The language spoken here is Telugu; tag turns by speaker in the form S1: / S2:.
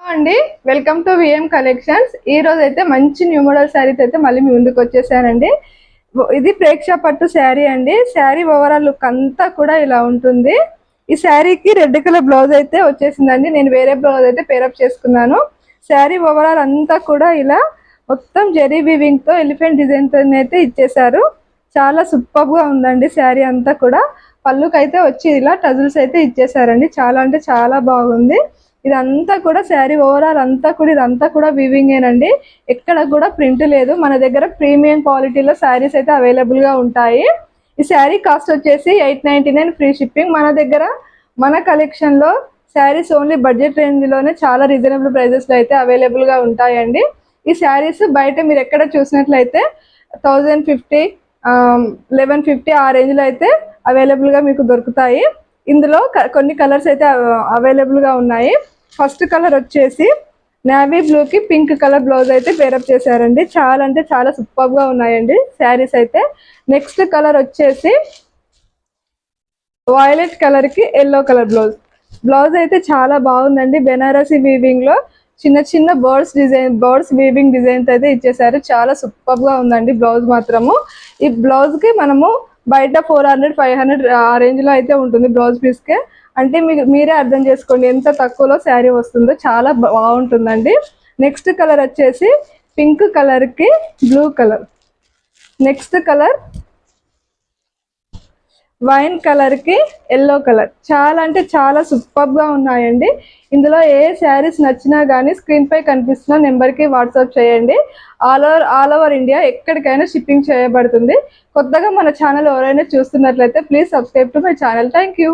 S1: అండి వెల్కమ్ టు విఎం కలెక్షన్స్. ఈ రోజు అయితే మంచి న్యూ మోడల్ శారీస్ అయితే మళ్ళీ మీ ముందుకు వచ్చేసానండి. ఇది ప్రేక్ష పట్టు శారీ అండి. శారీ ఓవరాల్ లుక్ అంతా కూడా ఇలా ఉంటుంది. ఈ శారీకి రెడ్ కలర్ బ్లౌజ్ అయితే వచ్చేసిందండి. నేను వేరే బ్లౌజ్ అయితే పేరప్ చేసుకున్నాను. శారీ ఓవరాల్ అంతా కూడా ఇలా మొత్తం జెరీ వీవింగ్ తో ఎలిఫెంట్ డిజైన్ తో అయితే ఇచ్చేసారు. చాలా సూపర్ గా ఉందండి శారీ అంతా కూడా. పళ్ళుకైతే వచ్చి ఇలా టజల్స్ అయితే ఇచ్చేసారండి. చాలా అంటే చాలా బాగుంది. ఇదంతా కూడా శారీ ఓవరాల్ అంతా కూడా ఇదంతా కూడా వీవింగ్ ఏనండి. ఎక్కడ కూడా ప్రింట్ లేదు. మన దగ్గర ప్రీమియం క్వాలిటీలో శారీస్ అయితే అవైలబుల్ గా ఉంటాయి. ఈ శారీ కాస్ట్ వచ్చేసి 899 ఫ్రీ షిప్పింగ్. మన దగ్గర మన కలెక్షన్ లో శారీస్ ఓన్లీ బడ్జెట్ రేంజ్ లోనే చాలా రీజనబుల్ ప్రైజెస్ లో అయితే అవైలబుల్ గా ఉంటాయండి. ఈ శారీస్ బయట మీరు ఎక్కడ చూసినట్లయితే 1050 1150 ఆ రేంజ్ లో అయితే అవైలబుల్ గా మీకు దొరుకుతాయి. ఇందులో కొన్ని కలర్స్ అయితే అవైలబుల్ గా ఉన్నాయి. ఫస్ట్ కలర్ వచ్చేసి నేవీ బ్లూ కి పింక్ కలర్ బ్లౌజ్ అయితే పేరప్ చేశారండి. చాలా అంటే చాలా సూపర్ గా ఉన్నాయండి శారీస్ అయితే. నెక్స్ట్ కలర్ వచ్చేసి వైలెట్ కలర్ కి ఎల్లో కలర్ బ్లౌజ్ అయితే చాలా బాగుందండి. బెనారసి వీవింగ్ లో చిన్న చిన్న బర్డ్స్ వీవింగ్ డిజైన్స్ అయితే ఇచ్చేసారు. చాలా సూపర్ గా ఉందండి బ్లౌజ్ మాత్రము. ఈ బ్లౌజ్ కి మనము బయట 400 500 ఆ రేంజ్ లో అయితే ఉంటుంది బ్లౌజ్ పీస్ కే. అంటే మీరే అర్థం చేసుకోండి ఎంత తక్కువలో శారీ వస్తుందో. చాలా బాగుంటుందండి. నెక్స్ట్ కలర్ వచ్చేసి పింక్ కలర్ కి blue colour. Next colour wine colour కి ఎల్లో కలర్. చాలా అంటే చాలా సూపర్ గా ఉన్నాయండి. ఇందులో ఏ శారీస్ నచ్చినా కానీ స్క్రీన్ పై కనిపిస్తున్న నెంబర్ కి వాట్సాప్ చేయండి. ఆల్ ఓవర్ ఇండియా ఎక్కడికైనా షిప్పింగ్ చేయబడుతుంది. కొత్తగా మన ఛానల్ ఎవరైనా చూస్తున్నట్లయితే please subscribe to my channel. Thank you.